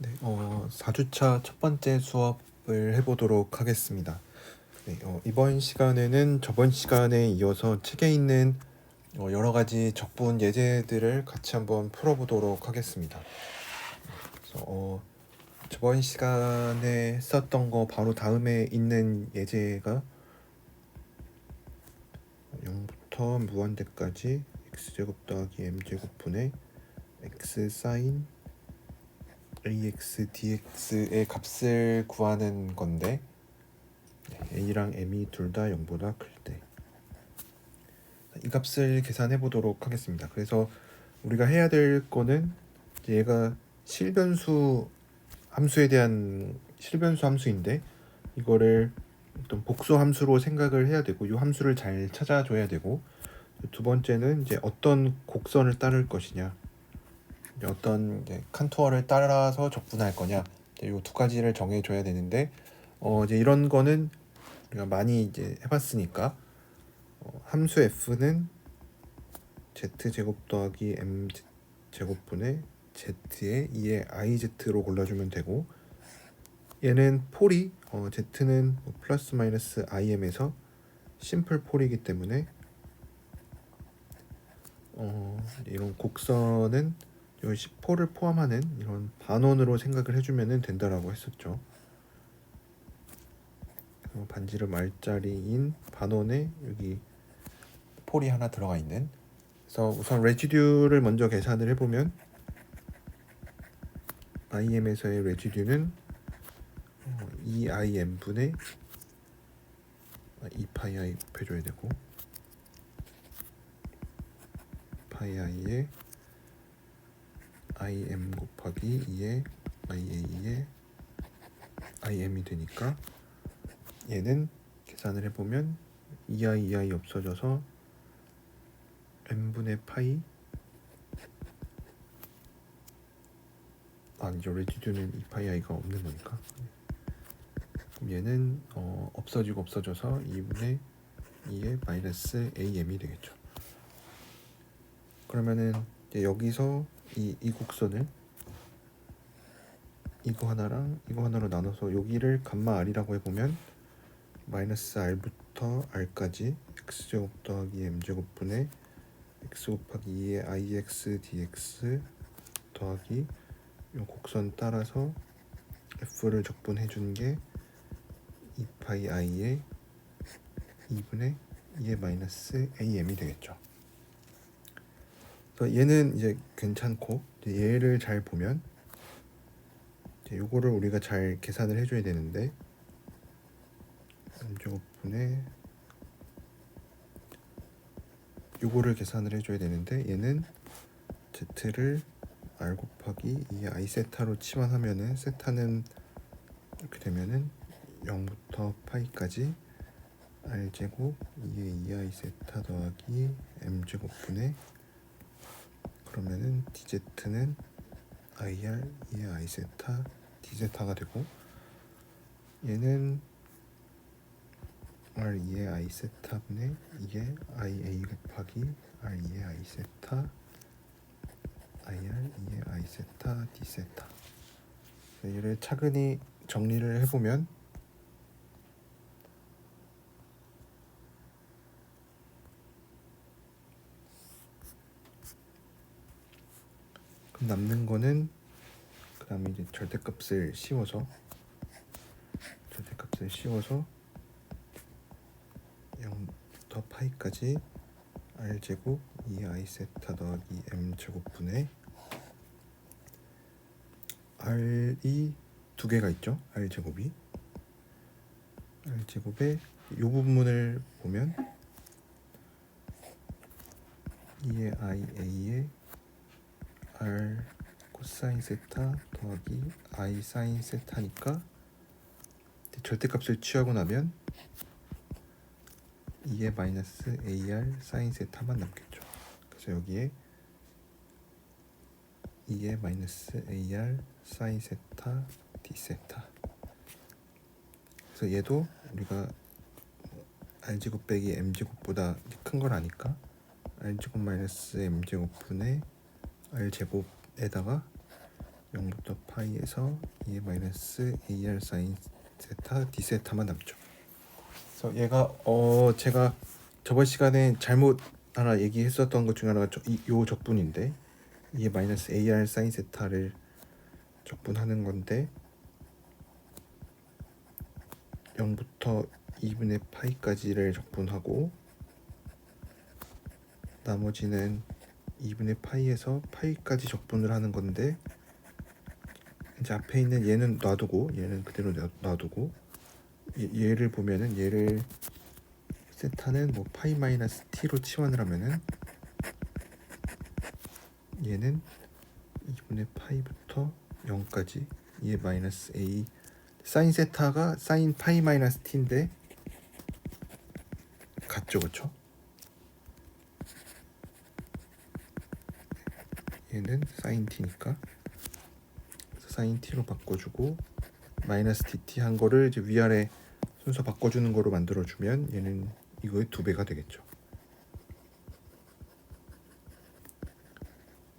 네, 4주차 첫 번째 수업을 해보도록 하겠습니다. 네, 이번 시간에는 저번 시간에 이어서 책에 있는 여러 가지 적분 예제들을 같이 한번 풀어보도록 하겠습니다. 그래서, 저번 시간에 했었던 거 바로 다음에 있는 예제가 0부터 무한대까지 x제곱 더하기 m제곱분의 x 사인 ax dx의 값을 구하는 건데 a랑 m이 둘 다 0보다 클 때 이 값을 계산해 보도록 하겠습니다. 그래서 우리가 해야 될 거는 얘가 실변수 함수에 대한 실변수 함수인데 이거를 어떤 복수 함수로 생각을 해야 되고 이 함수를 잘 찾아줘야 되고, 두 번째는 이제 어떤 곡선을 따를 것이냐, 어떤 이제 칸투어를 따라서 적분할 거냐, 이 두 가지를 정해줘야 되는데 이제 이런 거는 우리가 많이 이제 해봤으니까 함수 f는 z제곱 더하기 m제곱분의 z의 2의 iz로 골라주면 되고, 얘는 폴이 z는 플러스 마이너스 im에서 심플 폴이기 때문에 이런 곡선은 이 폴을 포함하는 이런 반원으로 생각을 해주면 된다라고 했었죠. 반지름 R자리인 반원에 여기 폴이 하나 들어가 있는. 그래서 우선 레지듀를 먼저 계산을 해보면 im에서의 레지듀는 2im분의 2파이 곱해줘야 되고, 파이 i에 im 곱하기 2의 ia의 im이 되니까 얘는 계산을 해보면 2i 없어져서 m분의 파이, 아니죠, 레지듀는 2파이 i가 없는 거니까 그럼 얘는 없어지고 없어져서 2분의 2의 마이너스 am이 되겠죠. 그러면은 이제 여기서 이 곡선을 이거 하나랑 이거 하나로 나눠서 여기를 감마 r이라고 해보면 마이너스 r부터 r까지 x제곱 더하기 m제곱분의 x 곱하기 2의 ix dx 더하기 이 곡선 따라서 f를 적분해 준 게 2파이 i의 2분의 2의 마이너스 am이 되겠죠. 그래서 얘는 이제 괜찮고, 이제 얘를 잘 보면 이제 요거를 우리가 잘 계산을 해줘야 되는데 m제곱분의 요거를 계산을 해줘야 되는데 얘는 z를 r 곱하기 2의 i 세타로 치환하면은 세타는 이렇게 되면은 0부터 파이까지 r 제곱 2의 2i 세타 더하기 m 제곱분의, 그러면은 dz는 ir 2의 i 세타 d세타가 되고, 얘는 r 2의 i 세타분의 2의 ia 곱하기 r 2의 i 세타 ir 2의 i 세타 d세타. 얘를 차근히 정리를 해보면 그럼 남는 거는 그 다음에 이제 절대값을 씌워서 0부터 파이까지 r 제곱 2i 세타 더하기 m 제곱분의 r이 두 개가 있죠. r 제곱에 이 부분을 보면 2의 ia에 r 코사인 세타 더하기 i 사인 세타니까 절대값을 취하고 나면 2의 마이너스 ar 사인 세타만 남겠죠. 그래서 여기에 2의 마이너스 ar 사인 세타 d세타. 그래서 얘도 우리가 r제곱 빼기 m제곱보다 큰 걸 아니까 r제곱 마이너스 m제곱분의 r제곱에다가 0부터 파이에서 2의 마이너스 AR 사인 세타 D 세타만 남죠. 그래서 얘가 제가 저번 시간에 잘못 하나 얘기했었던 것 중에 하나가 요 적분인데 2의 마이너스 AR 사인 세타를 적분하는 건데 0부터 2분의 파이까지를 적분하고 나머지는 2분의 파이에서 파이까지 적분을 하는 건데 이제 앞에 있는 얘는 놔두고 얘는 그대로 놔두고 얘를 보면은 얘를 세타는 뭐 파이 마이너스 t로 치환을 하면은 얘는 2분의 파이부터 0까지 2의 마이너스 a 사인 세타가 사인 파이 마이너스 t인데 같죠, 그쵸? 얘는 사인 t니까 사인 t로 바꿔주고 마이너스 dt 한 거를 이제 위아래 순서 바꿔주는 거로 만들어주면 얘는 이거의 2배가 되겠죠.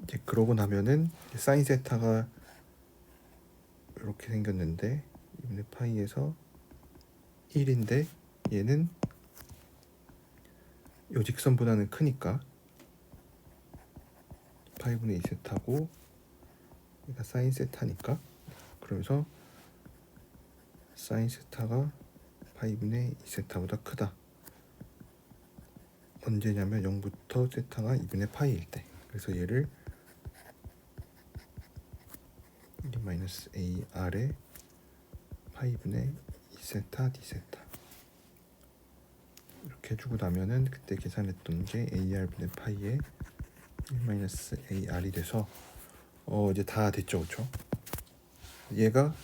이제 그러고 나면은 사인 세타가 이렇게 생겼는데 2분의 파이에서 1인데 얘는 요 직선보다는 크니까 파이분의 2 세타고 얘가 사인 세타니까 그러면서 사인 세타가 파이분의 2 세타보다 크다. 언제냐면 0부터 세타가 2분의 파이일 때. 그래서 얘를 1 마이너스 AR에 파이분의 2 세타 D 세타 이렇게 해주고 나면은 그때 계산했던 게 AR분의 파이에 1 마이너스 AR이 돼서 이제 다 됐죠, 그쵸? 얘가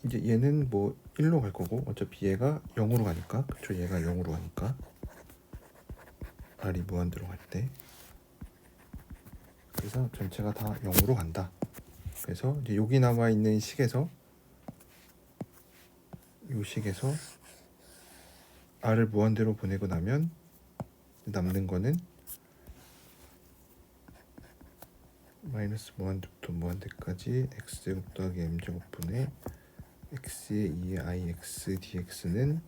이제 얘는 뭐 1로 갈 거고 어차피 얘가 0으로 가니까 그쵸? 얘가 0으로 가니까 R이 무한대로 갈 때 그래서 전체가 다 0으로 간다. 그래서 이제 여기 남아 있는 식에서 이 식에서 R을 무한대로 보내고 나면 남는 거는 마이너스 무한대부터 무한대까지 x제곱 더하기 m제곱분의 x의 2의 ix dx는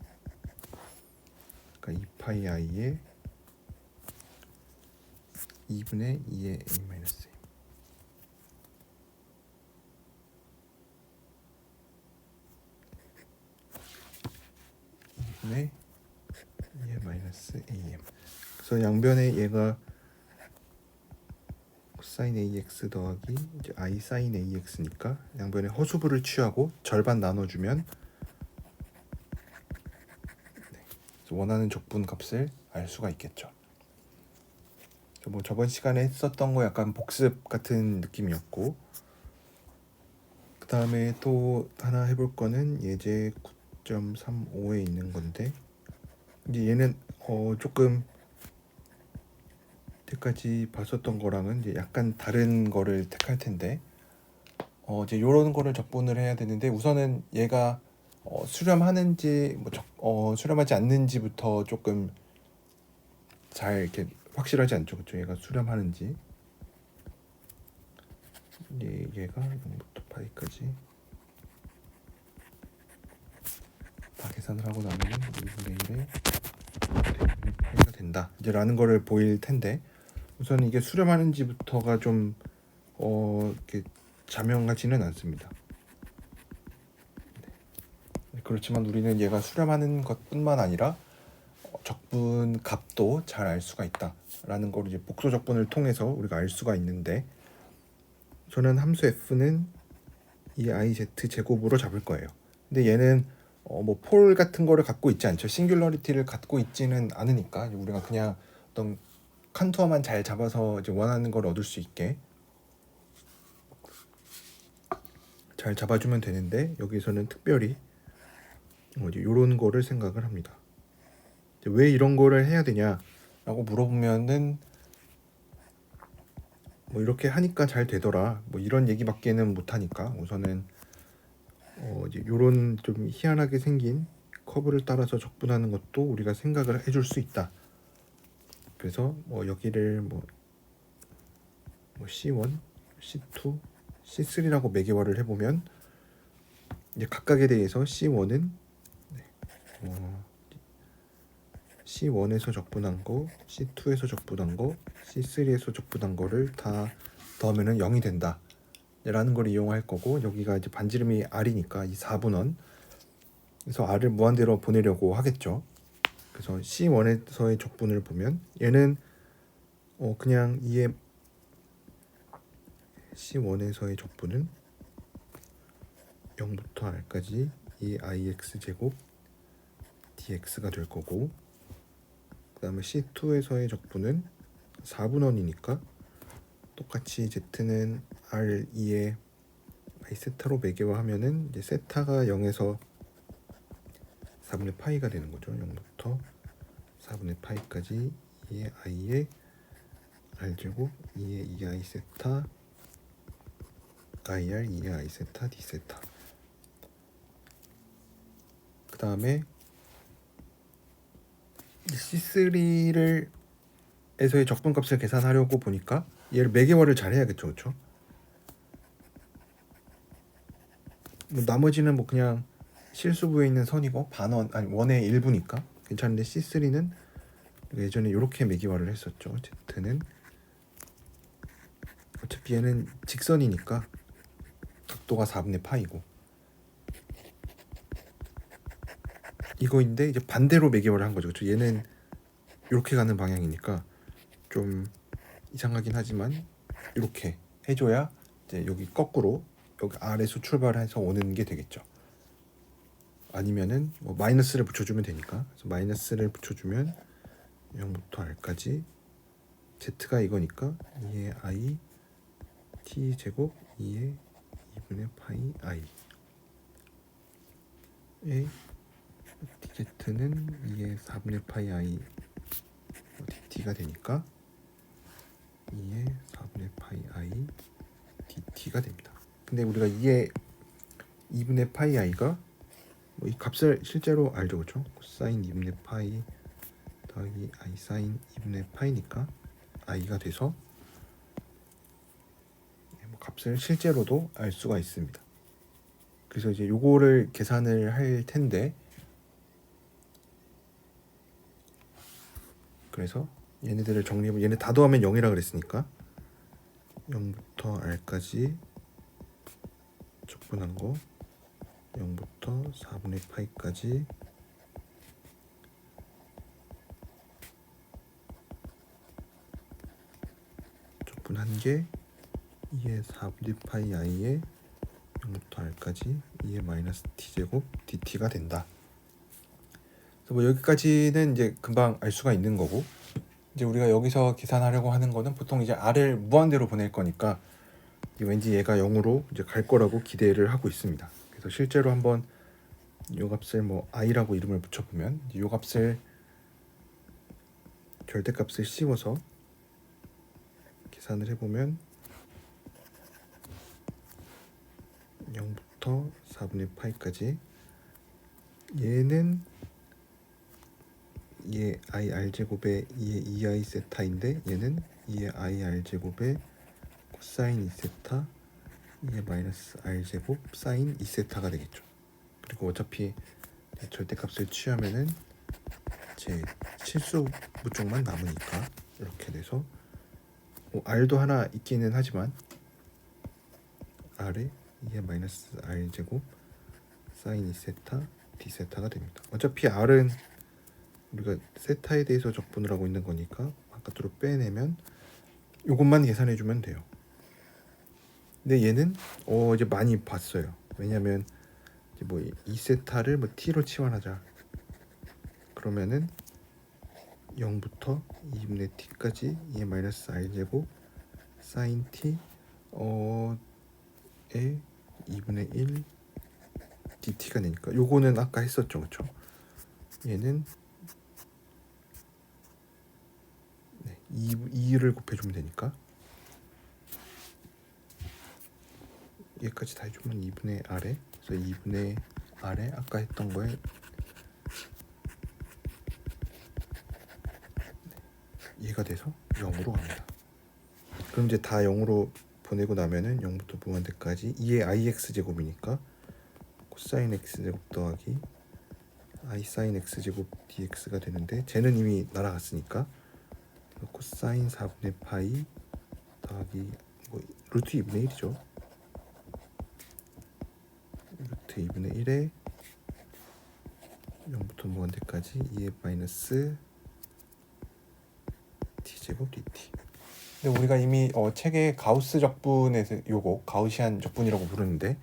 그러니까 2파이 i의 2분의 2의 a 마이너스 m 2분의 2의 마이너스 am. 그래서 양변에 얘가 코사인 ax 더하기 이제 i 사인 ax니까 양변에 허수부를 취하고 절반 나눠주면 원하는 적분 값을 알 수가 있겠죠. 뭐 저번 시간에 했었던 거 약간 복습 같은 느낌이었고 그 다음에 또 하나 해볼 거는 예제 9.35에 있는 건데 이제 얘는 조금 때까지 봤었던 거랑은 이제 약간 다른 거를 택할 텐데 이제 요런 거를 적분을 해야 되는데 우선은 얘가 수렴하는지 수렴하지 않는지부터 조금 잘 이렇게 확실하지 않죠, 그쵸? 얘가 수렴하는지 얘가 0부터 파이까지 다 계산을 하고 나면 2분의 1에 100분의 파이가 된다 이제 라는 거를 보일 텐데 우선 이게 수렴하는지부터가 좀 이렇게 자명하지는 않습니다. 네. 그렇지만 우리는 얘가 수렴하는 것뿐만 아니라 적분 값도 잘 알 수가 있다라는 걸 이제 복소 적분을 통해서 우리가 알 수가 있는데 저는 함수 f는 이 iz 제곱으로 잡을 거예요. 근데 얘는 뭐 폴 같은 거를 갖고 있지 않죠. 싱귤러리티를 갖고 있지는 않으니까 우리가 그냥 어떤 컨투어만 잘 잡아서 이제 원하는 걸 얻을 수 있게 잘 잡아주면 되는데 여기서는 특별히 이런 거를 생각을 합니다. 왜 이런 거를 해야 되냐라고 물어보면은 뭐 이렇게 하니까 잘 되더라 뭐 이런 얘기밖에는 못 하니까 우선은 이제 이런 좀 희한하게 생긴 커브를 따라서 적분하는 것도 우리가 생각을 해줄 수 있다. 그래서 뭐 여기를 뭐 C1, C2, C3라고 매개화를 해보면 이제 각각에 대해서 C1은 C1에서 적분한 거, C2에서 적분한 거, C3에서 적분한 거를 다 더하면은 0이 된다 라는 걸 이용할 거고, 여기가 이제 반지름이 R이니까 이 4분원, 그래서 R을 무한대로 보내려고 하겠죠. 그래서 C1에서의 적분을 보면 얘는 그냥 이에 C1에서의 적분은 0부터 R까지 이 IX 제곱 DX가 될 거고, 그 다음에 C2에서의 적분은 4분원이니까 똑같이 Z는 R2에 I 세타로 매개화하면은 이제 세타가 0에서 4분의 파이가 되는 거죠. 0부터 4분의 파이까지 2의 I에 R제곱 2의 2I 세타 IR 2의 I 세타 D 세타. 그 다음에 C3를 에서의 적분값을 계산하려고 보니까 얘를 매개화를 잘 해야겠죠, 그렇죠? 뭐 나머지는 뭐 그냥 실수부에 있는 선이고 반원 아니 원의 일부니까 괜찮은데, C3는 예전에 이렇게 매개화를 했었죠. Z는 어차피 얘는 직선이니까 각도가 4분의 파이고 이거인데 이제 반대로 매개화를 한 거죠, 그렇죠? 얘는 이렇게 가는 방향이니까 좀 이상하긴 하지만 이렇게 해줘야 이제 여기 거꾸로 여기 아래에서 출발해서 오는 게 되겠죠. 아니면은 뭐 마이너스를 붙여주면 되니까, 그래서 마이너스를 붙여주면 0부터 R까지 Z가 이거니까 2의 I T 제곱 2의 2분의 파이 I 의 DZ는 2의 4분의 파이 I DT가 되니까 2의 4분의 파이 I DT가 됩니다. 근데 우리가 2의 2분의 파이 I가 뭐 이 값을 실제로 알죠, 그렇죠? 코사인 2분의 파이 더하기 I 사인 2분의 파이니까 I가 돼서 뭐 값을 실제로도 알 수가 있습니다. 그래서 이제 요거를 계산을 할 텐데, 그래서 얘네들을 정리해보면 얘네 다 더하면 0이라 그랬으니까 0부터 R까지 적분한 거 0부터 4분의 파이까지 적분한 게 2의 4분의 파이 I에 0부터 R까지 2의 마이너스 T제곱 DT가 된다. 그래서 뭐 여기까지는 이제 금방 알 수가 있는 거고, 이제 우리가 여기서 계산하려고 하는 거는 보통 이제 R을 무한대로 보낼 거니까 왠지 얘가 0으로 이제 갈 거라고 기대를 하고 있습니다. 그래서 실제로 한번 요 값을 뭐 I라고 이름을 붙여보면 요 값을 절대값을 씌워서 계산을 해보면 0부터 4분의 파이까지 얘는 2의 I R제곱에 2의 2I 세타인데 얘는 2의 I R제곱에 코사인 2세타 2의 마이너스 R제곱 사인 2세타가 되겠죠. 그리고 어차피 절대값을 취하면은 제 실수부 쪽만 남으니까 이렇게 돼서 R도 하나 있기는 하지만 R에 2의 마이너스 R제곱 사인 2세타 D세타가 됩니다. 어차피 R은 우리가 세타에 대해서 적분을 하고 있는 거니까 바깥으로 빼내면 이것만 계산해주면 돼요. 근데 얘는 이제 많이 봤어요. 왜냐면 이제 뭐 2세타를 뭐 t로 치환하자. 그러면은 0부터 2분의 t까지 2의 마이너스 r 제곱 사인 t 에 2분의 1 dt가 되니까 요거는 아까 했었죠, 그렇죠? 얘는 2를 곱해주면 되니까 얘까지 다 해주면 2분의 r에, 그래서 2분의 r에 아까 했던 거에 얘가 돼서 0으로 갑니다. 그럼 이제 다 0으로 보내고 나면은 0부터 무한대까지 2의 ix 제곱이니까 코사인 x 제곱 더하기 i 사인 x 제곱 dx가 되는데 쟤는 이미 날아갔으니까 코사인 4분의 파이 더하기 뭐 루트 2분의 1이죠. 루트 2분의 1에 0부터 무한대까지 2의 마이너스 d제곱 dt. 근데 우리가 이미 책에 가우스 적분에서 요거 가우시안 적분이라고 부르는데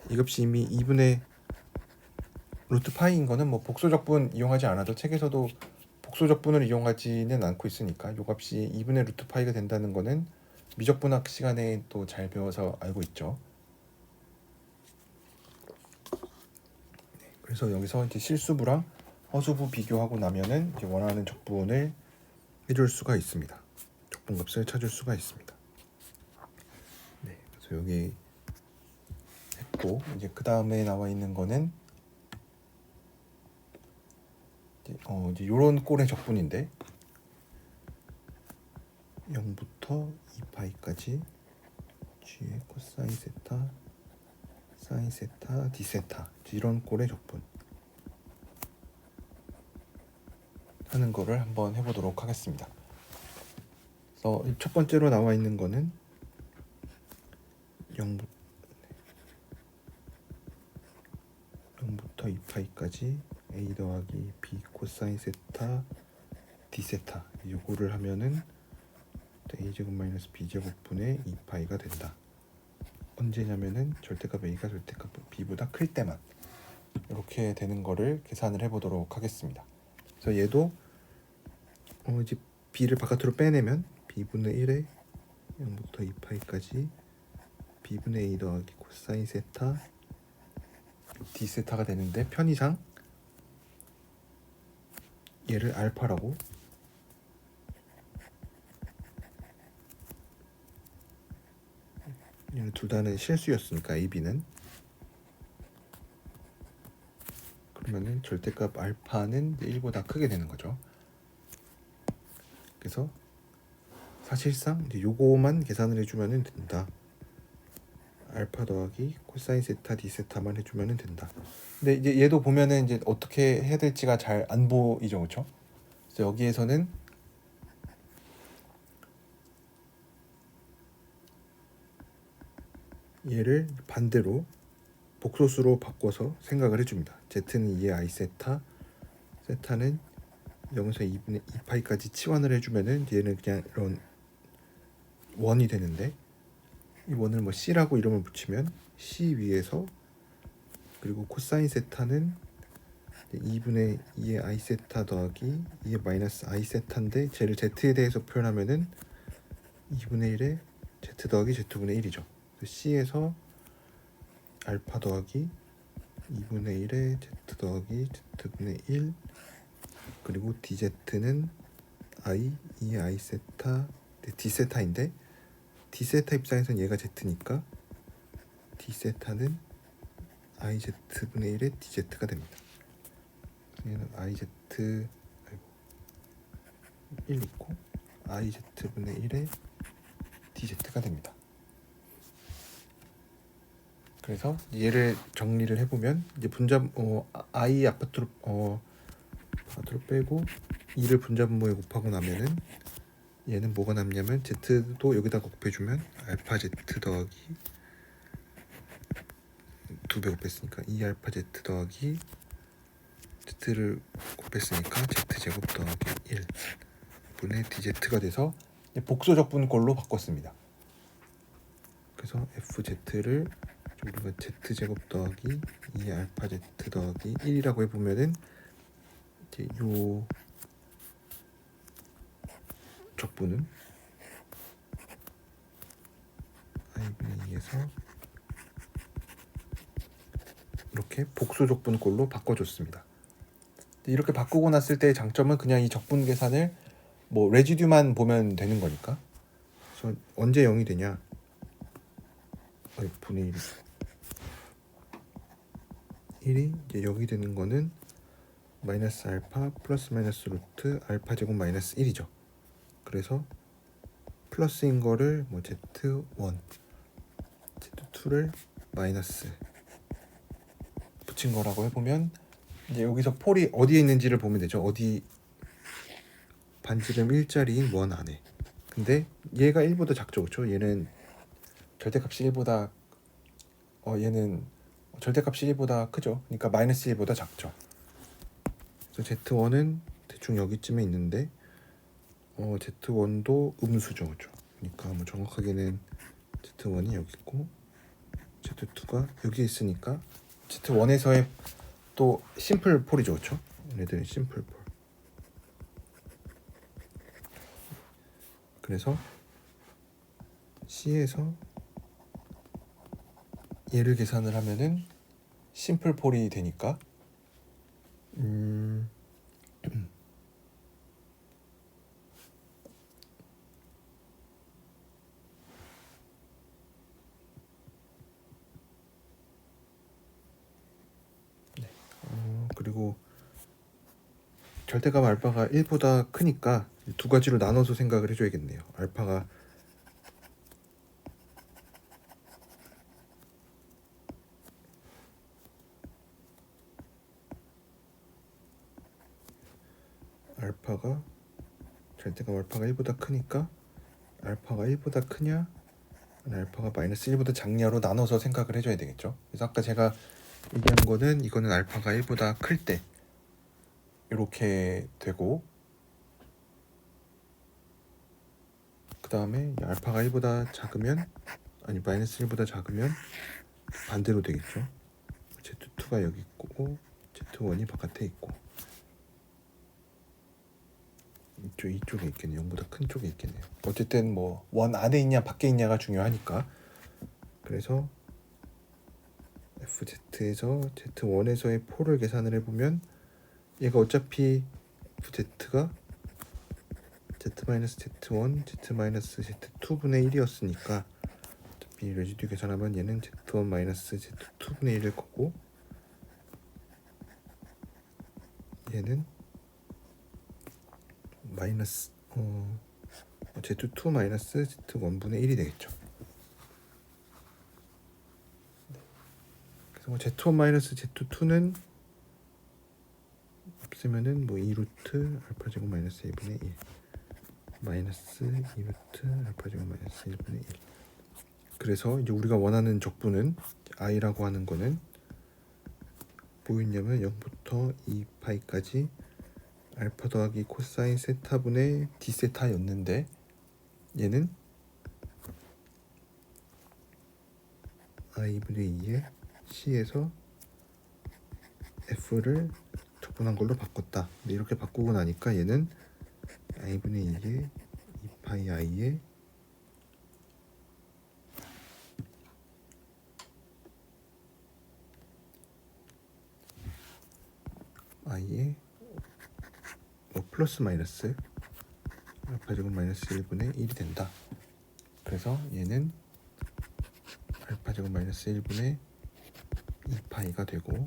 이 값이 이미 2분의 루트 파이인 거는 뭐 복소 적분 이용하지 않아도 책에서도 복소 적분을 이용하지는 않고 있으니까 요 값이 2분의 루트 파이가 된다는 거는 미적분학 시간에 또 잘 배워서 알고 있죠. 그래서 여기서 이제 실수부랑 허수부 비교하고 나면은 이제 원하는 적분을 해줄 수가 있습니다. 적분값을 찾을 수가 있습니다. 네, 그래서 여기 했고 이제 그 다음에 나와 있는 거는 이제 요런 꼴의 적분인데 0부터 2파이까지 g의 코사인 세타 사인 세타 d세타 이런 꼴의 적분 하는 거를 한번 해보도록 하겠습니다. 그래서 첫 번째로 나와 있는 거는 0부터 2파이까지 a 더하기 b 코사인 세타 d세타 요거를 하면은 a제곱 마이너스 b제곱분의 2파이가 된다. 언제냐면은 절대값 a가 절대값 b보다 클 때만 이렇게 되는 거를 계산을 해보도록 하겠습니다. 그래서 얘도 이제 b를 바깥으로 빼내면 b분의 1에 0부터 2파이까지 b분의 a 더하기 코사인 세타 d세타가 되는데 편의상 얘를 알파라고 얘는 둘 다는 실수였으니까 ab는 그러면은 절대값 알파는 1보다 크게 되는 거죠. 그래서 사실상 이제 요거만 계산을 해주면 된다. 알파 더하기 코사인 세타 d세타만 해주면 된다. 근데 이제 얘도 보면은 이제 어떻게 해야 될지가 잘 안 보이죠, 그렇죠? 그래서 여기에서는 얘를 반대로 복소수로 바꿔서 생각을 해줍니다. z는 2의 i 세타, 세타는 0에서 2분의 2파이까지 치환을 해주면은 얘는 그냥 이런 원이 되는데 이 원을 뭐 c라고 이름을 붙이면 c 위에서 그리고 코사인 세타는 2분의 2의 i 세타 더하기 2의 마이너스 i 세타인데 쟤를 z에 대해서 표현하면은 2분의 1에 z 더하기 z분의 1이죠. c에서 알파 더하기 2분의 1에 z 더하기 z분의 1 그리고 dz는 i 2의 i 세타 d세타인데 d세타 입장에서는 얘가 z니까 d세타는 iz분의 1의 dz가 됩니다. 얘는 iz 1 있고 iz분의 1의 dz가 됩니다. 그래서 얘를 정리를 해보면 이제 분자 i 아파트로 빼고 2를 분자분모에 곱하고 나면은 얘는 뭐가 남냐면 z도 여기다 곱해주면 알파 z 더하기 2배 곱했으니까 2알파 z 더하기 z를 곱했으니까 z제곱 더하기 1 분의 dz가 돼서 복소적분꼴로 바꿨습니다. 그래서 fz를 우리가 z제곱 더하기 2알파 z 더하기 1이라고 해보면은 이제 요 적분은 i분의 2에서 이렇게 복소적분꼴로 바꿔줬습니다. 이렇게 바꾸고 났을 때의 장점은 그냥 이 적분 계산을 뭐 레지듀만 보면 되는 거니까. 그래서 언제 0이 되냐? 분의 1이 이제 여기 되는 거는 마이너스 알파 플러스 마이너스 루트 알파 제곱 마이너스 1이죠. 그래서 플러스인 거를 뭐 Z1, Z2를 마이너스 붙인 거라고 해보면 이제 여기서 폴이 어디에 있는지를 보면 되죠. 어디 반지름 일자리인 원 안에. 근데 얘가 1보다 작죠, 그렇죠? 얘는 절대값이 1보다 얘는 절대값이 1보다 크죠. 그러니까 마이너스 1보다 작죠. 그래서 Z1은 대충 여기쯤에 있는데 Z1도 음수죠, 그렇죠? 그러니까 뭐 정확하게는 Z1이 여기 있고 Z2가 여기 있으니까 Z1에서의 또 심플 폴이죠, 그렇죠? 얘네들은 심플 폴. 그래서 C에서 얘를 계산을 하면은 심플 폴이 되니까 네. 그리고 절대값 알파가 1보다 크니까 두 가지로 나눠서 생각을 해줘야겠네요. 알파가 절대값 알파가 1보다 크니까 알파가 1보다 크냐 알파가 마이너스 1보다 작냐로 나눠서 생각을 해줘야 되겠죠. 그래서 아까 제가 얘기한 거는 이거는 알파가 1보다 클 때 이렇게 되고, 그 다음에 알파가 1보다 작으면 아니 마이너스 1보다 작으면 반대로 되겠죠. Z2가 여기 있고 Z1이 바깥에 있고 이쪽에 있겠네요. 0보다 큰 쪽에 있겠네요. 어쨌든 뭐 원 안에 있냐 밖에 있냐가 중요하니까. 그래서 FZ에서 Z1에서의 폴을 계산을 해보면 얘가 어차피 FZ가 Z-Z1, Z-Z2분의 1이었으니까 어차피 레지듀 계산하면 얘는 Z1-Z2분의 1일 거고 얘는 마이너스 Z2-Z1분의 1이 되겠죠. 그래서 뭐 Z1-Z2는 없으면은 뭐 2루트 알파 제곱 마이너스 1분의 1 마이너스 2루트 알파 제곱 마이너스 1분의 1. 그래서 이제 우리가 원하는 적분은 i라고 하는 거는 뭐였냐면 0부터 2파이까지 알파 더하기 코사인 세타분의 d 세타였는데 얘는 i분의 2에 c에서 f를 적분한 걸로 바꿨다. 근데 이렇게 바꾸고 나니까 얘는 i분의 2에 2파이 i에 i에 플러스 마이너스 알파 제곱 마이너스 1분의 1이 된다. 그래서 얘는 알파 제곱 마이너스 1분의 2파이가 되고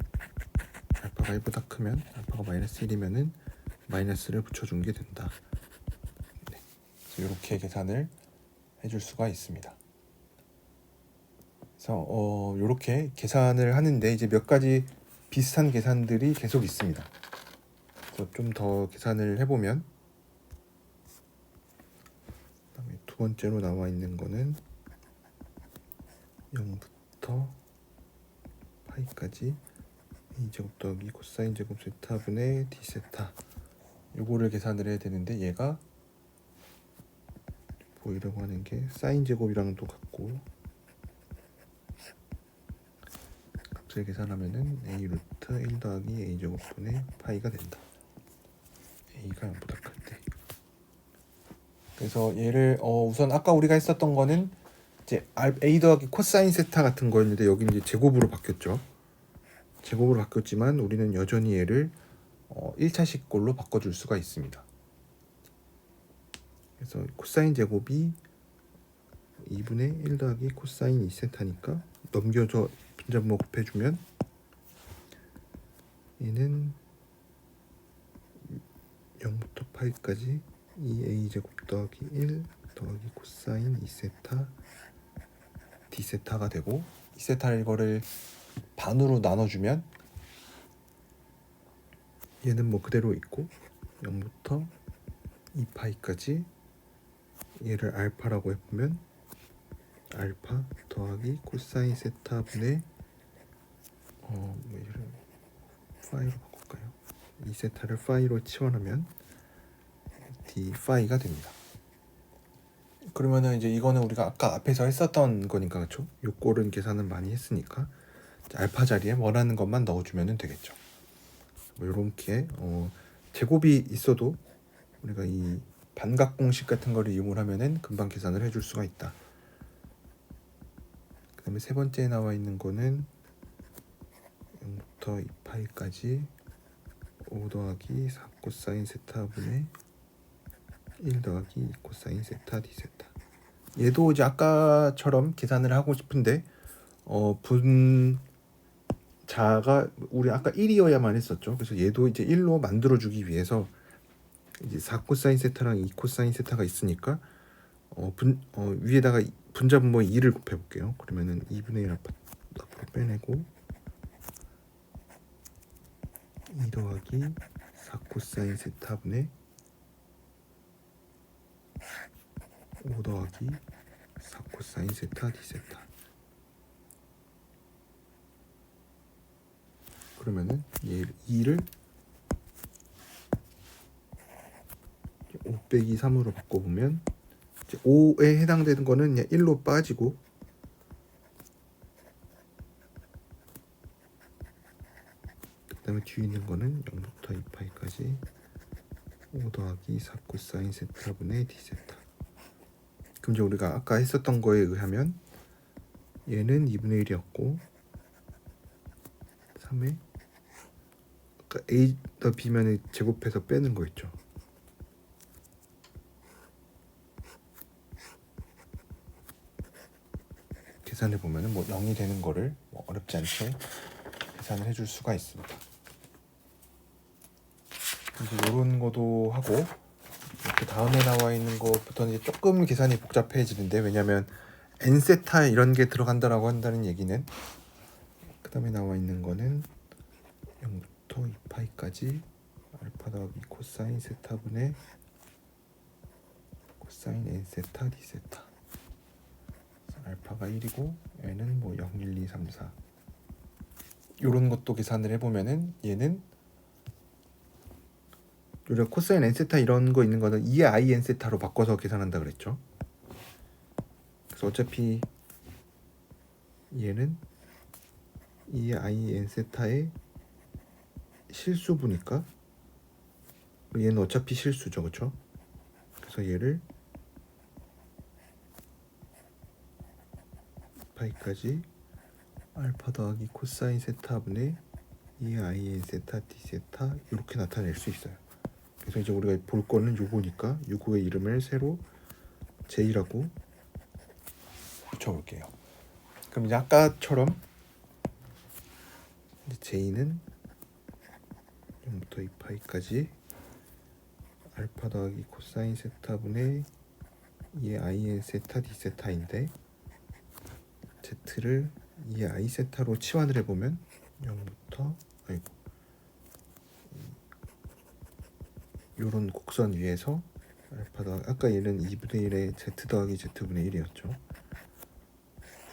알파가 1보다 크면 알파가 마이너스 1이면은 마이너스를 붙여준 게 된다. 네. 이렇게 계산을 해줄 수가 있습니다. 그래서 이렇게 계산을 하는데 이제 몇 가지 비슷한 계산들이 계속 있습니다. 그래서 좀 더 계산을 해보면 그다음에 두 번째로 나와 있는 거는 0부터 파이까지 a제곱 더하기 코사인 제곱 세타분의 d 세타 요거를 계산을 해야 되는데 얘가 보이려고 하는 게 사인 제곱이랑도 같고 값을 계산하면은 a 루트 1 더하기 a 제곱분의 파이가 된다. a가 0보다 클 때. 그래서 얘를 우선 아까 우리가 했었던 거는 이제 a 더하기 코사인 세타 같은 거였는데 여기 이제 제곱으로 바뀌었죠. 제곱으로 바뀌었지만 우리는 여전히 얘를 1차식 꼴로 바꿔줄 수가 있습니다. 그래서 코사인 제곱이 2분의 1 더하기 코사인 2세타니까 넘겨서 분자분모 곱해주면 얘는 0부터 파이까지 2a 제곱 더하기 1 더하기 코사인 2세타 D세타가 되고, 2세타를 이거를 반으로 나눠주면 얘는 뭐 그대로 있고 0부터 2파이까지 얘를 알파라고 해보면 알파 더하기 코사인 세타분의 뭐 얘를 파이로 바꿀까요? 2세타를 파이로 치환하면 d 파이가 됩니다. 그러면은 이제 이거는 우리가 아까 앞에서 했었던 거니까, 그렇죠? 요 꼴은 계산은 많이 했으니까 알파 자리에 원하는 것만 넣어주면 되겠죠. 뭐 이렇게 제곱이 있어도 우리가 이 반각 공식 같은 거를 이용을 하면은 금방 계산을 해줄 수가 있다. 그 다음에 세 번째에 나와 있는 거는 0부터 2파이까지 5 더하기 4 코사인 세타분의 1 더하기 2 코사인 세타 D세타. 얘도 이제 아까처럼 계산을 하고 싶은데 분자가 우리 아까 1이어야만 했었죠. 그래서 얘도 이제 1로 만들어주기 위해서 이제 4 코사인 세타랑 2 코사인 세타가 있으니까 위에다가 분자분모 2를 곱해볼게요. 그러면은 2분의 1 앞으로 빼내고 2 더하기 4 코사인 세타분의 5 더하기 4 코사인 세타 D세타. 그러면은 얘 2를 5 빼기 3으로 바꿔보면 이제 5에 해당되는 거는 그냥 1로 빠지고, 그 다음에 뒤에 있는 거는 0부터 2파이까지 5 더하기 4 코사인 세타분의 D세타. 그럼 이제 우리가 아까 했었던 거에 의하면 얘는 2분의 1이었고 3에 아까 A 더 B면은 제곱해서 빼는 거 있죠. 계산해 보면은 뭐 0이 되는 거를 뭐 어렵지 않게 계산을 해줄 수가 있습니다. 이제 이런 것도 하고, 이렇게 다음에 나와 있는 것부터는 이제 조금 계산이 복잡해지는데, 왜냐면 n세타 이런 게 들어간다라고 한다는 얘기는, 그 다음에 나와 있는 거는 0부터 2파이까지 알파 더하기 코사인 세타분의 코사인 n세타 D세타. 알파가 1이고 n은 뭐 0, 1, 2, 3, 4 요런 것도 계산을 해보면은 얘는 우리가 코사인 n세타 이런 거 있는 거는 2의 i n세타로 바꿔서 계산한다 그랬죠. 그래서 어차피 얘는 2의 i n세타의 실수분이니까 얘는 어차피 실수죠, 그렇죠? 그래서 얘를 파이까지 알파 더하기 코사인 세타분의 2의 i n세타 D세타 이렇게 나타낼 수 있어요. 그래서 이제 우리가 볼 거는 요거니까 요거의 이름을 새로 J라고 붙여볼게요. 그럼 이제 아까처럼 이제 J는 0부터 2파이까지 알파 더하기 코사인 세타분의 2의 i n 세타 D세타인데 Z를 2의 i 세타로 치환을 해보면 0부터 요런 곡선 위에서 알파 더하기 아까 얘는 2분의 1의 Z 더하기 Z분의 1이었죠.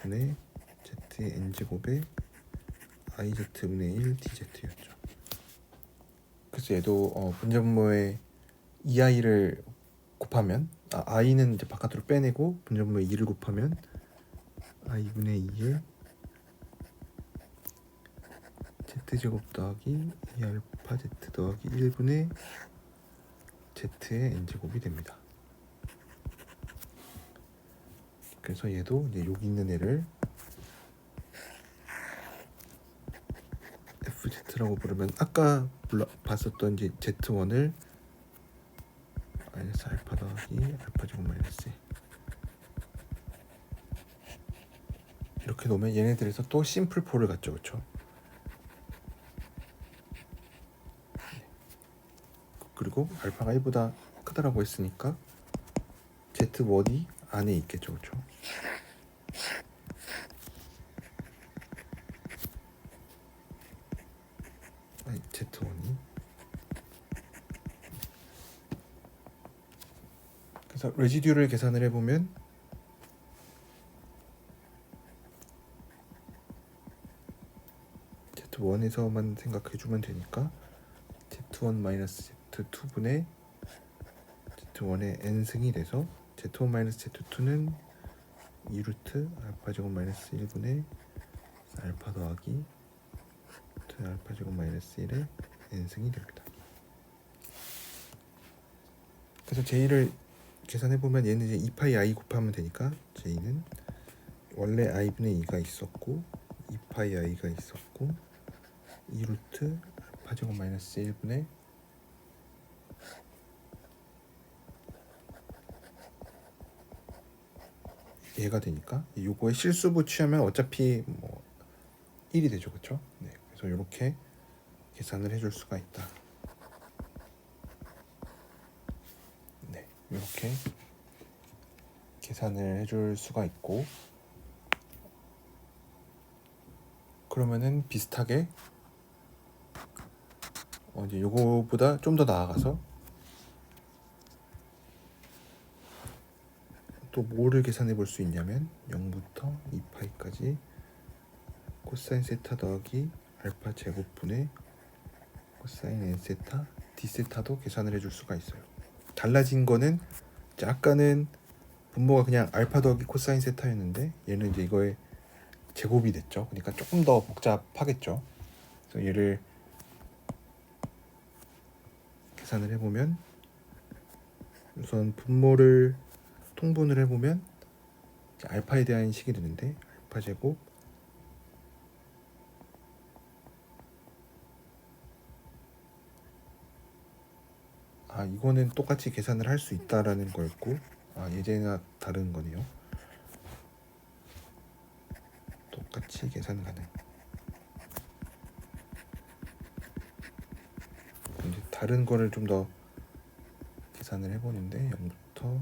분의 Z의 n제곱에 IZ분의 1 DZ였죠. 그래서 얘도 분자분모에 2i를 곱하면 i는 이제 바깥으로 빼내고 분자분모에 2를 곱하면 i분의 2에 Z제곱 더하기 2알파 Z 더하기 1분의 Z의 n제곱이 됩니다. 그래서 얘도 이제 여기 있는 애를 FZ라고 부르면 아까 봤었던 이제 Z1을 마이너스 알파 더하기 알파 제곱 마이너스 이렇게 놓으면 얘네들에서 또 심플 폴을 갖죠, 그렇죠? 그리고 알파가 1보다 크다라고 했으니까 Z1이 안에 있겠죠, 그렇죠? 아니, Z1이. 그래서 레지듀를 계산을 해보면 Z1에서만 생각해주면 되니까 Z1 Z2분의 Z1의 n승이 돼서 Z1 Z2는 2루트 알파 제곱 마이너스 1분의 알파 더하기 알파 제곱 마이너스 1의 n승이 됩니다. 그래서 J를 계산해보면 얘는 이제 2파이 I 곱하면 되니까 J는 원래 I분의 2가 있었고 2파이 I가 있었고 2루트 알파 제곱 마이너스 1분의 얘가 되니까 요거에 실수부 취하면 어차피 뭐 1이 되죠, 그렇죠? 네, 그래서 이렇게 계산을 해줄 수가 있다. 네, 이렇게 계산을 해줄 수가 있고, 그러면은 비슷하게 이제 요거보다 좀 더 나아가서 또 뭐를 계산해 볼 수 있냐면 0부터 2파이까지 코사인 세타 더하기 알파 제곱분의 코사인 n 세타 d 세타도 계산을 해줄 수가 있어요. 달라진 거는 이제 아까는 분모가 그냥 알파 더하기 코사인 세타였는데 얘는 이제 이거의 제곱이 됐죠. 그러니까 조금 더 복잡하겠죠. 그래서 얘를 계산을 해보면 우선 분모를 통분을 해보면 알파에 대한 식이 되는데 알파 제곱 이거는 똑같이 계산을 할 수 있다라는 거였고 예제나 다른 거네요. 똑같이 계산 가능. 이제 다른 거를 좀 더 계산을 해보는데 0부터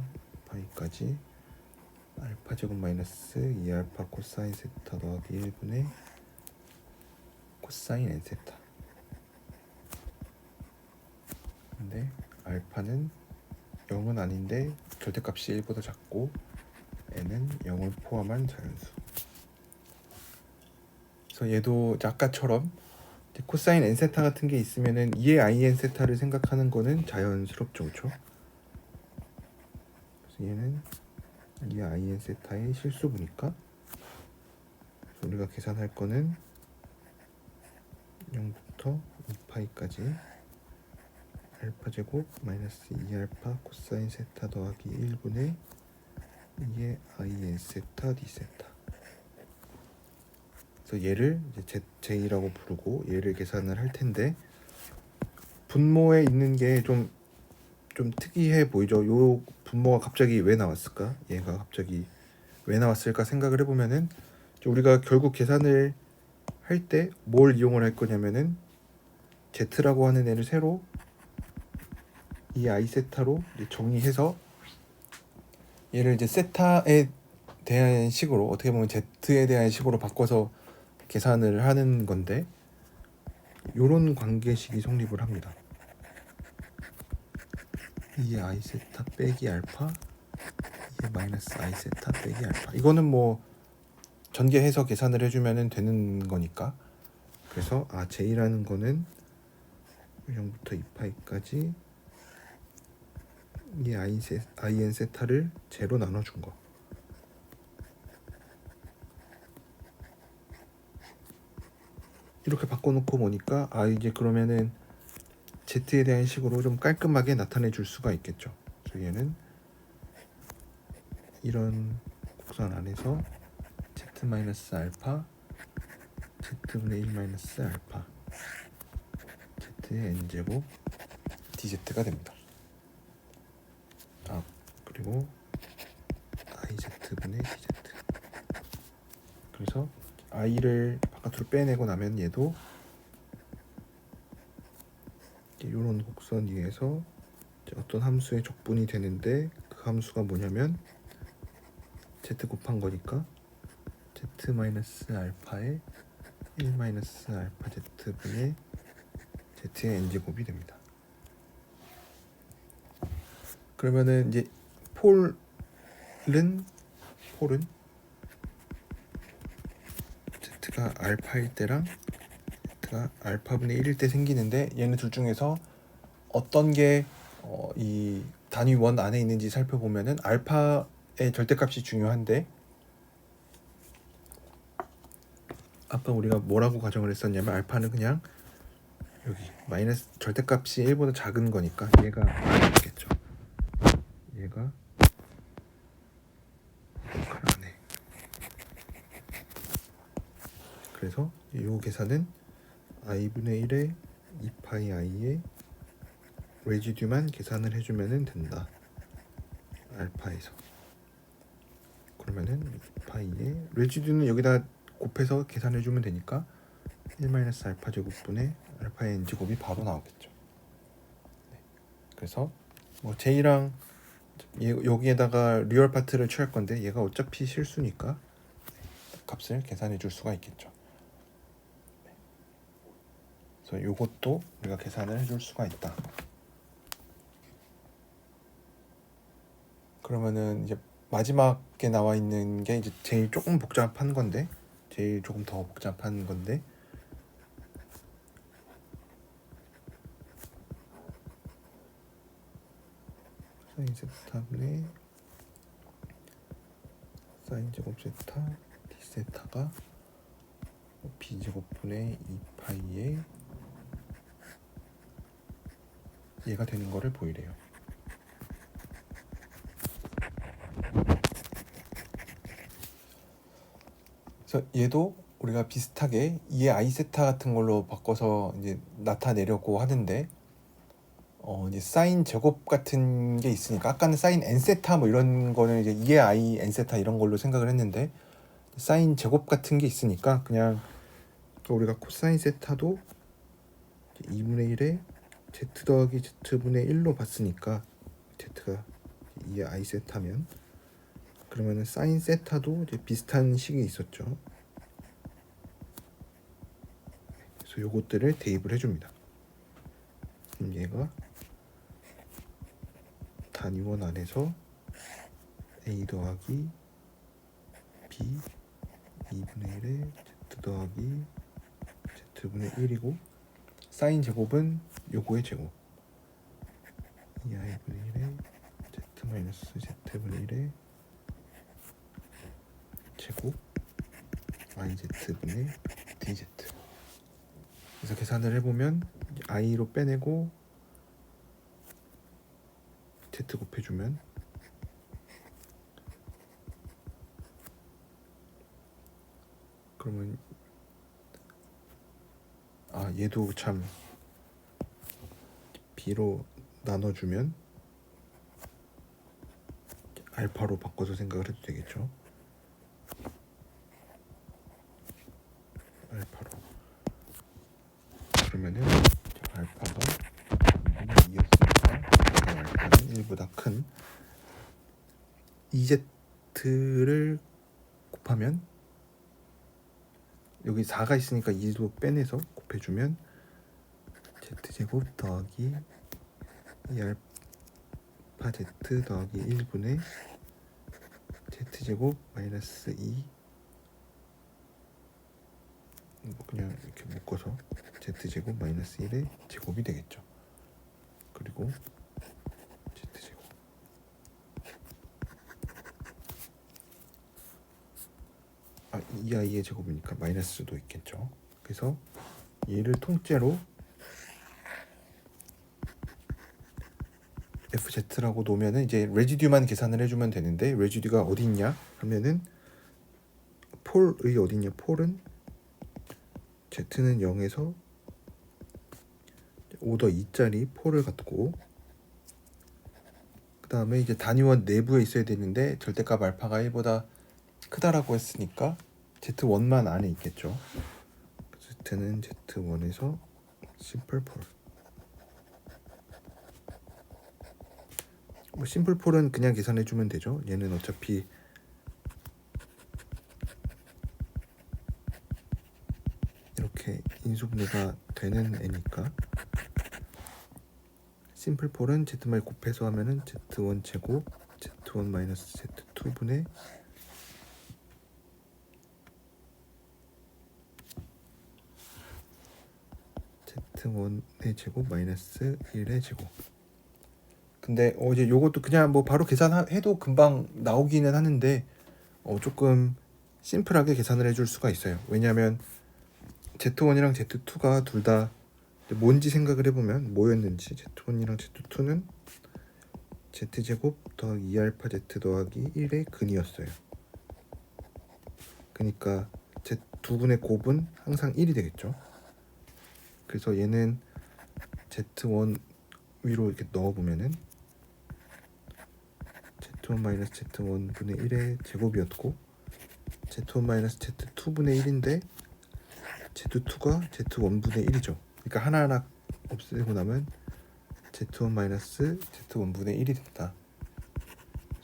파이까지 알파 제곱 마이너스 2알파 코사인 세타 더하기 1분의 코사인 n 세타. 근데 알파는 0은 아닌데 절대값이 1보다 작고 n은 0을 포함한 자연수. 그래서 얘도 아까처럼 코사인 n 세타 같은 게 있으면은 2의 in 세타를 생각하는 거는 자연스럽죠, 그렇죠? 그래서 얘는 2의 in 세타의 실수분이니까 우리가 계산할 거는 0부터 2파이까지 알파 제곱 마이너스 2알파 코사인 세타 더하기 1분의 2의 in 세타 d 세타. 그래서 얘를 이제 J라고 부르고 얘를 계산을 할 텐데 분모에 있는 게 좀 특이해 보이죠. 요 분모가 갑자기 왜 나왔을까? 얘가 갑자기 왜 나왔을까 생각을 해보면은 우리가 결국 계산을 할 때 뭘 이용을 할 거냐면은 Z라고 하는 애를 새로 이 I 세타로 정의해서 얘를 이제 세타에 대한 식으로 어떻게 보면 Z에 대한 식으로 바꿔서 계산을 하는 건데 요런 관계식이 성립을 합니다. 이 I 세타 빼기 알파 이 마이너스 I 세타 빼기 알파. 이거는 뭐 전개해서 계산을 해주면 되는 거니까. 그래서 J라는 거는 0부터 2파이까지 이 in 세타를 제로 나눠준 거. 이렇게 바꿔놓고 보니까 이제 그러면은 Z에 대한 식으로 좀 깔끔하게 나타내 줄 수가 있겠죠. 그래서 얘는 이런 곡선 안에서 Z 마이너스 알파 Z분의 1 마이너스 알파 Z의 n제곱 DZ가 됩니다. 그리고 IZ분의 DZ. 그래서 I를 바깥으로 빼내고 나면 얘도 이런 곡선 위에서 어떤 함수의 적분이 되는데 그 그 함수가 뭐냐면 z 곱한 거니까 z 마이너스 알파에 1 마이너스 알파 z분의 z의 n제곱이 됩니다. 그러면은 이제 폴은 z가 알파일 때랑 z가 알파분의 1일 때 생기는데, 얘네 둘 중에서 어떤 게 이 단위 원 안에 있는지 살펴보면은 알파의 절대값이 중요한데, 아까 우리가 뭐라고 가정을 했었냐면 알파는 그냥 여기 마이너스 절대값이 1보다 작은 거니까 얘가 아니겠죠. 얘가 안에. 그래서 이 계산은 i분의 1에 2파이 i의 레지듀만 계산을 해주면 된다. 알파에서. 그러면은 2파이의 레지듀는 여기다 곱해서 계산해주면 되니까 1 마이너스 알파 제곱분의 알파의 n제곱이 바로 나오겠죠. 네. 그래서 뭐 j랑 여기에다가 리얼 파트를 취할 건데 얘가 어차피 실수니까 값을 계산해 줄 수가 있겠죠. 네. 그래서 이것도 우리가 계산을 해줄 수가 있다. 그러면은 이제 마지막에 나와 있는 게 이제 제일 조금 복잡한 건데, 제일 조금 더 복잡한 건데, 사인 세타분의 사인 제곱 세타 d 세타가 b 제곱분의 2파이에 얘가 되는 거를 보이래요. 그래서 얘도 우리가 비슷하게 2의 i 세타 같은 걸로 바꿔서 이제 나타내려고 하는데, 이제 사인 제곱 같은 게 있으니까, 아까는 사인 n 세타 뭐 이런 거는 이제 2의 i n 세타 이런 걸로 생각을 했는데, 사인 제곱 같은 게 있으니까 그냥 우리가 코사인 세타도 2분의 1에 z 더하기 z분의 1로 봤으니까, z가 2의 i 세타면, 그러면은 사인 세타도 이제 비슷한 식이 있었죠. 그래서 요것들을 대입을 해줍니다. 그럼 얘가 단위원 안에서 a 더하기 b 2분의 1에 z 더하기 z분의 1이고, 사인 제곱은 요거의 제곱 2i분의 1에 z 마이너스 z분의 1에 제곱 iz분의 dz. 그래서 계산을 해보면 i로 빼내고 z 곱해주면 그러면 얘도 참 b로 나눠주면 알파로 바꿔서 생각을 해도 되겠죠. 알파로. 그러면은 알파가 2였으니까 알파는 1보다 큰 2z를 곱하면, 여기 4가 있으니까 2도 빼내서 곱해주면 z제곱 더하기 2알파 z 더하기 1분의 z제곱 마이너스 2, 그냥 이렇게 묶어서 z제곱 마이너스 1의 제곱이 되겠죠. 그리고 z제곱 이 i의 제곱이니까 마이너스도 있겠죠. 그래서 얘를 통째로 fz라고 놓으면은 이제 레지듀만 계산을 해주면 되는데, 레지듀가 어디 있냐 하면은 폴의 어디 있냐, 폴은 z는 0에서 오더 2짜리 폴을 갖고, 그 다음에 이제 단위원 내부에 있어야 되는데 절대값 알파가 1보다 크다라고 했으니까 z1만 안에 있겠죠. z는 z1에서 심플 폴. 뭐 심플 폴은 그냥 계산해 주면 되죠. 얘는 어차피 이렇게 인수분해가 되는 애니까 심플 폴은 z 곱해서 하면은 z1 제곱 z1 마이너스 z2분의 z1의 제곱 마이너스 1의 제곱. 근데 이제 요것도 그냥 뭐 바로 계산해도 금방 나오기는 하는데 조금 심플하게 계산을 해줄 수가 있어요. 왜냐하면 z1이랑 z2가 둘 다 뭔지 생각을 해보면 뭐였는지 z1이랑 z2는 z제곱 더하기 2알파 z 더하기 1의 근이었어요. 그러니까 두 분의 곱은 항상 1이 되겠죠. 그래서 얘는 z1 위로 이렇게 넣어보면은 z1 마이너스 z1 분의 1의 제곱이었고 z1 마이너스 z2 분의 1인데 z2가 z1 분의 1이죠. 그러니까 하나하나 없애고 나면 z1 마이너스 z1 분의 1이 된다.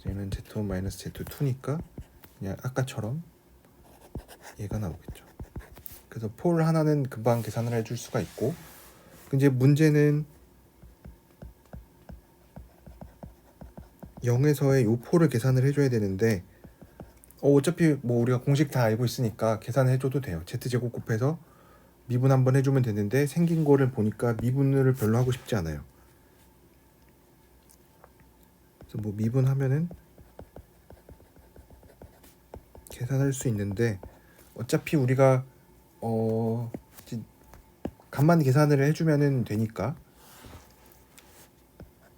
얘는 z1 마이너스 z2니까 그냥 아까처럼 얘가 나오겠죠. 그래서 폴 하나는 금방 계산을 해줄 수가 있고, 이제 문제는 0에서의 요 폴을 계산을 해줘야 되는데 어차피 뭐 우리가 공식 다 알고 있으니까 계산해줘도 돼요. z제곱 곱해서 미분 한번 해주면 되는데 생긴 거를 보니까 미분을 별로 하고 싶지 않아요. 그래서 뭐 미분하면은 계산할 수 있는데 어차피 우리가 값만 계산을 해주면은 되니까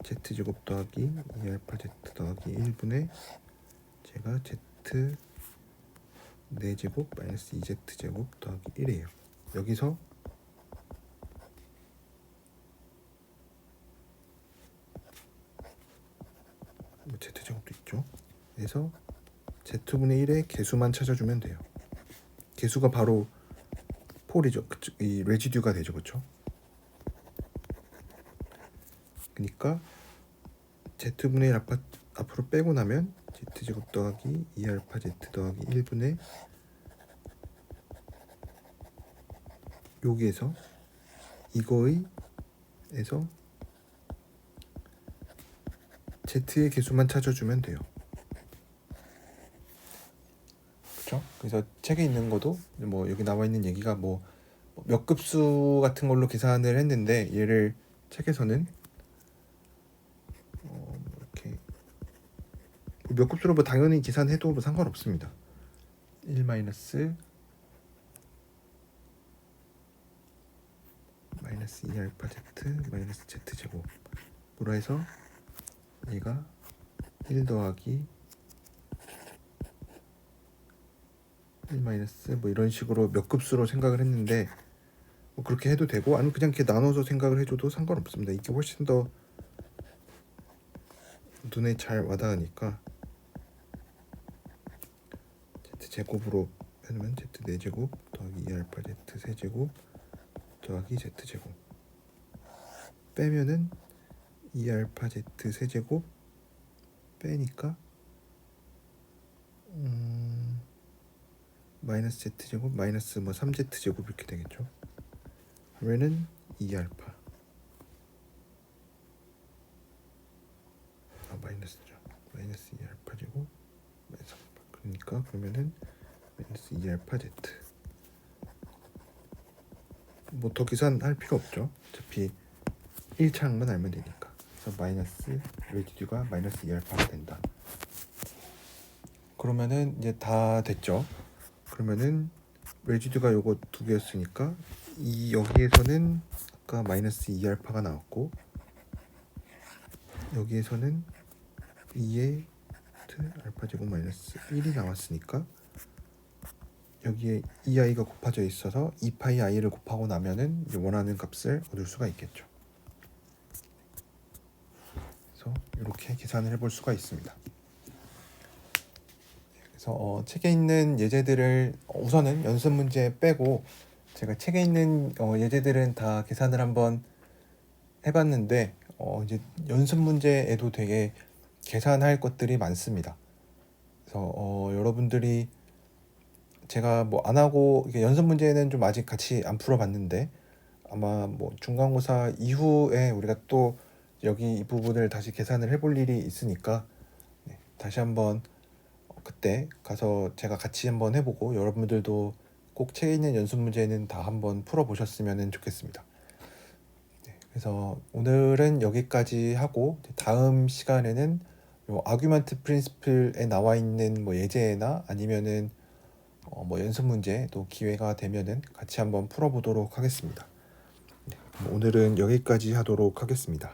z제곱 더하기 2알파 z 더하기 1분의 제가 z 4제곱 마이너스 2z제곱 더하기 1이에요. 여기서 뭐 z제곱도 있죠. 그래서 z분의 1의 개수만 찾아주면 돼요. 개수가 바로 폴이죠. 이 레지듀가 되죠. 그렇죠? 그러니까 z분의 1 앞으로 빼고 나면 z제곱 더하기 2알파 z 더하기 1분의 여기에서 이거에서 z의 개수만 찾아주면 돼요. 그렇죠? 그래서 책에 있는 것도 뭐 여기 나와 있는 얘기가 뭐 몇 급수 같은 걸로 계산을 했는데 얘를 책에서는 이렇게 몇 급수로 뭐 당연히 계산해도 뭐 상관없습니다. 1 마이너스 2알파 z 마이너스 z제곱으로 해서 얘가 1 더하기 1 마이너스 뭐 이런 식으로 몇 급수로 생각을 했는데 뭐 그렇게 해도 되고 아니면 그냥 이렇게 나눠서 생각을 해줘도 상관없습니다. 이게 훨씬 더 눈에 잘 와닿으니까 z제곱으로 빼면 z 4제곱 더하기 2알파 z 세제곱 더하기 z제곱 빼면은 2알파 z 세제곱 빼니까 마이너스 z제곱 마이너스 뭐 3z제곱 이렇게 되겠죠. 그러면은 2알파 마이너스죠. 마이너스 2알파 제곱 마이너스 3알파. 그러니까 그러면은 마이너스 2알파 z 뭐 더 계산할 필요 없죠. 어차피 1차항만 알면 되니까. 그래서 마이너스 레지듀가 마이너스 2알파가 된다. 그러면은 이제 다 됐죠. 그러면은 레지듀가 요거 두 개였으니까 여기에서는 아까 마이너스 2알파가 나왔고 여기에서는 2의 알파 제곱 마이너스 1이 나왔으니까 여기에 2i가 곱해져 있어서 2파이 i를 곱하고 나면은 원하는 값을 얻을 수가 있겠죠. 그래서 이렇게 계산을 해볼 수가 있습니다. 그래서 책에 있는 예제들을 우선은 연습 문제 빼고 제가 책에 있는 예제들은 다 계산을 한번 해봤는데 이제 연습 문제에도 되게 계산할 것들이 많습니다. 그래서 여러분들이 제가 뭐 안 하고 이게 연습 문제는 좀 아직 같이 안 풀어봤는데 아마 뭐 중간고사 이후에 우리가 또 여기 이 부분을 다시 계산을 해볼 일이 있으니까 다시 한번 그때 가서 제가 같이 한번 해보고 여러분들도 꼭 책에 있는 연습 문제는 다 한번 풀어보셨으면 좋겠습니다. 그래서 오늘은 여기까지 하고 다음 시간에는 요 아규먼트 프린시플에 나와 있는 뭐 예제나 아니면은 뭐 연습 문제 또 기회가 되면은 같이 한번 풀어보도록 하겠습니다. 오늘은 여기까지 하도록 하겠습니다.